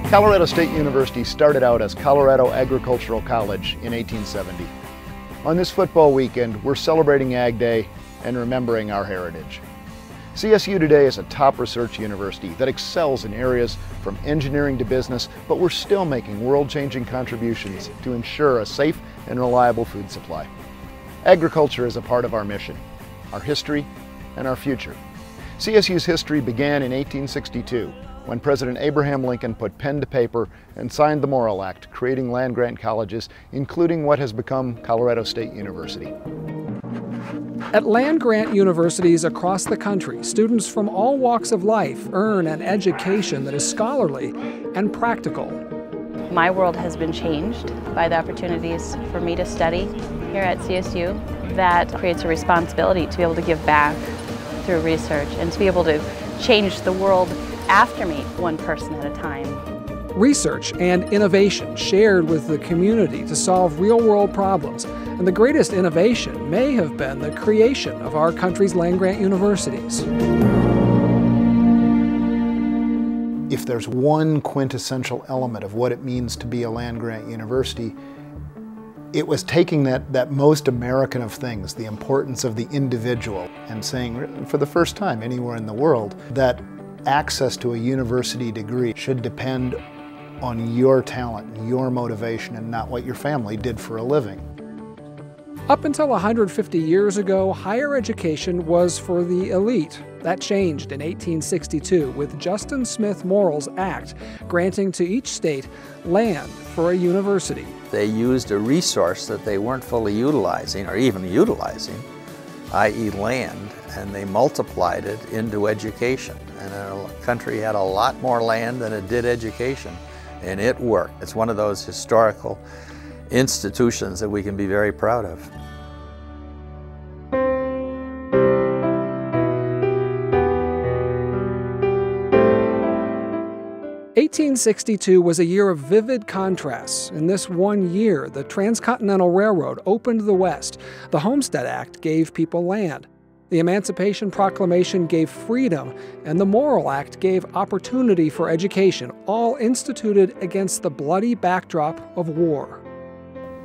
Colorado State University started out as Colorado Agricultural College in 1870. On this football weekend, we're celebrating Ag Day and remembering our heritage. CSU today is a top research university that excels in areas from engineering to business, but we're still making world-changing contributions to ensure a safe and reliable food supply. Agriculture is a part of our mission, our history, and our future. CSU's history began in 1862, when President Abraham Lincoln put pen to paper and signed the Morrill Act, creating land-grant colleges, including what has become Colorado State University. At land-grant universities across the country, students from all walks of life earn an education that is scholarly and practical. My world has been changed by the opportunities for me to study here at CSU. That creates a responsibility to be able to give back through research and to be able to change the world after me, one person at a time. Research and innovation shared with the community to solve real-world problems. And the greatest innovation may have been the creation of our country's land-grant universities. If there's one quintessential element of what it means to be a land-grant university, it was taking that most American of things, the importance of the individual, and saying, for the first time anywhere in the world, that access to a university degree should depend on your talent, your motivation, and not what your family did for a living. Up until 150 years ago, higher education was for the elite. That changed in 1862 with Justin Smith Morrill's Act, granting to each state land for a university. They used a resource that they weren't fully utilizing, or even utilizing, i.e. land, and they multiplied it into education. And our country had a lot more land than it did education, and it worked. It's one of those historical institutions that we can be very proud of. '1862 was a year of vivid contrasts. In this one year, the Transcontinental Railroad opened the West. The Homestead Act gave people land. The Emancipation Proclamation gave freedom, and the Morrill Act gave opportunity for education, all instituted against the bloody backdrop of war.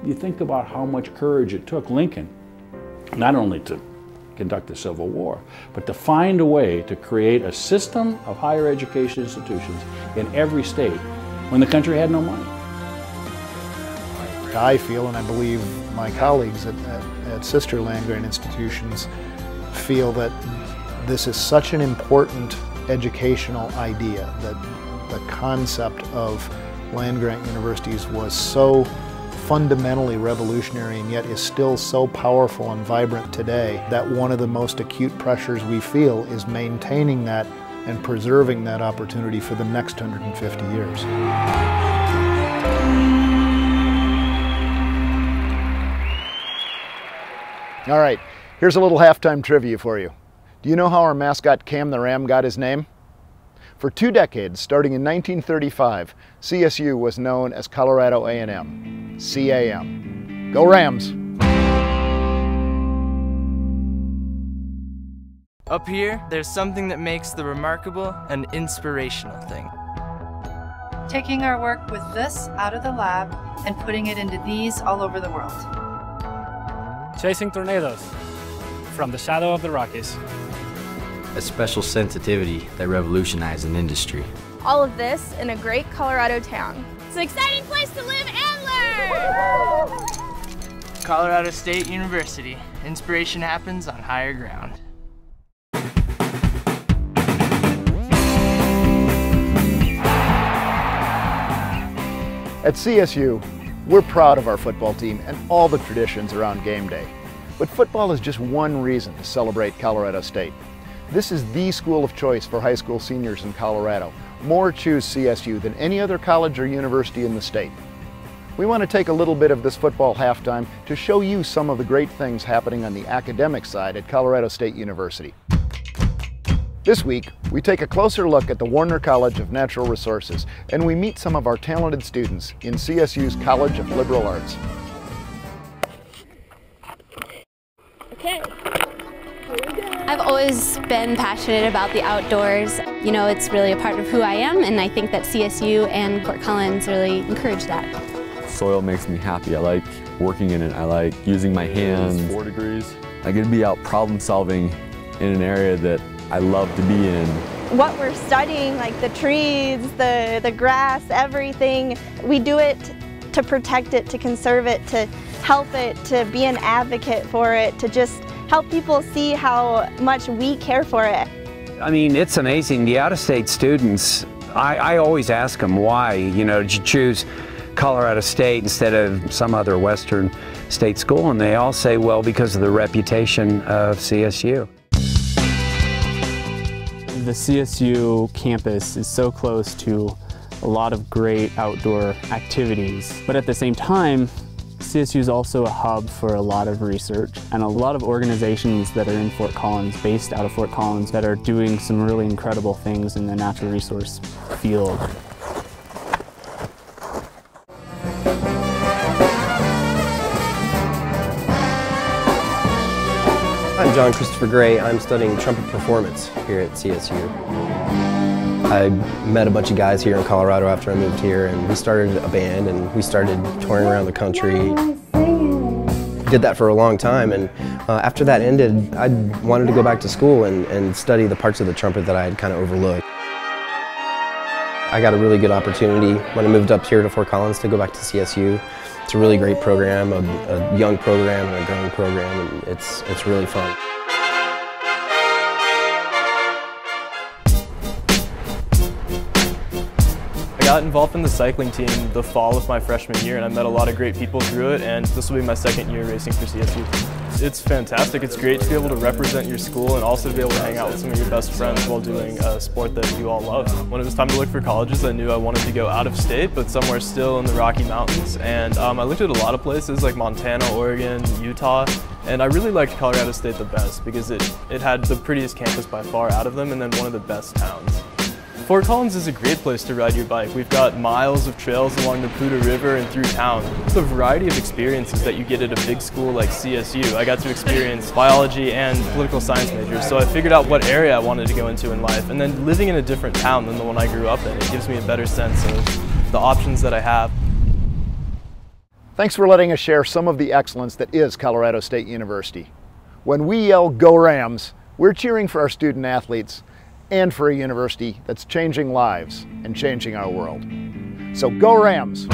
You think about how much courage it took Lincoln, not only to conduct the Civil War, but to find a way to create a system of higher education institutions in every state when the country had no money. I feel, and I believe my colleagues at sister land-grant institutions feel, that this is such an important educational idea, that the concept of land-grant universities was so fundamentally revolutionary and yet is still so powerful and vibrant today, that one of the most acute pressures we feel is maintaining that and preserving that opportunity for the next 150 years. All right, here's a little halftime trivia for you. Do you know how our mascot Cam the Ram got his name? For 2 decades, starting in 1935, CSU was known as Colorado A&M, CAM. Go Rams! Up here, there's something that makes the remarkable an inspirational thing. Taking our work with this out of the lab and putting it into these all over the world. Chasing tornadoes from the shadow of the Rockies. A special sensitivity that revolutionized an industry. All of this in a great Colorado town. It's an exciting place to live and learn! Colorado State University. Inspiration happens on higher ground. At CSU, we're proud of our football team and all the traditions around game day. But football is just one reason to celebrate Colorado State. This is the school of choice for high school seniors in Colorado. More choose CSU than any other college or university in the state. We want to take a little bit of this football halftime to show you some of the great things happening on the academic side at Colorado State University. This week, we take a closer look at the Warner College of Natural Resources, and we meet some of our talented students in CSU's College of Liberal Arts. Okay, here we go. I've always been passionate about the outdoors. You know, it's really a part of who I am, and I think that CSU and Fort Collins really encourage that. Soil makes me happy. I like working in it. I like using my hands. 4 degrees. I get to be out problem solving in an area that I love to be in. What we're studying, like the trees, the grass, everything, we do it to protect it, to conserve it, to help it, to be an advocate for it, to just help people see how much we care for it. I mean, it's amazing. The out-of-state students, I always ask them why, you know, did you choose Colorado State instead of some other Western state school? And they all say, well, because of the reputation of CSU. The CSU campus is so close to a lot of great outdoor activities, but at the same time, CSU is also a hub for a lot of research and a lot of organizations that are in Fort Collins, based out of Fort Collins, that are doing some really incredible things in the natural resource field. I'm John Christopher Gray. I'm studying trumpet performance here at CSU. I met a bunch of guys here in Colorado after I moved here, and we started a band and we started touring around the country. Did that for a long time, and after that ended, I wanted to go back to school and study the parts of the trumpet that I had kind of overlooked. I got a really good opportunity when I moved up here to Fort Collins to go back to CSU. It's a really great program, a young program and a growing program, and it's really fun. I got involved in the cycling team the fall of my freshman year, and I met a lot of great people through it, and this will be my second year racing for CSU. It's fantastic. It's great to be able to represent your school and also to be able to hang out with some of your best friends while doing a sport that you all love. When it was time to look for colleges, I knew I wanted to go out of state, but somewhere still in the Rocky Mountains, and I looked at a lot of places like Montana, Oregon, Utah, and I really liked Colorado State the best because it had the prettiest campus by far out of them, and then one of the best towns. Fort Collins is a great place to ride your bike. We've got miles of trails along the Poudre River and through town. The variety of experiences that you get at a big school like CSU. I got to experience biology and political science majors, so I figured out what area I wanted to go into in life. And then living in a different town than the one I grew up in, it gives me a better sense of the options that I have. Thanks for letting us share some of the excellence that is Colorado State University. When we yell, "Go Rams," we're cheering for our student athletes and for a university that's changing lives and changing our world. So go Rams!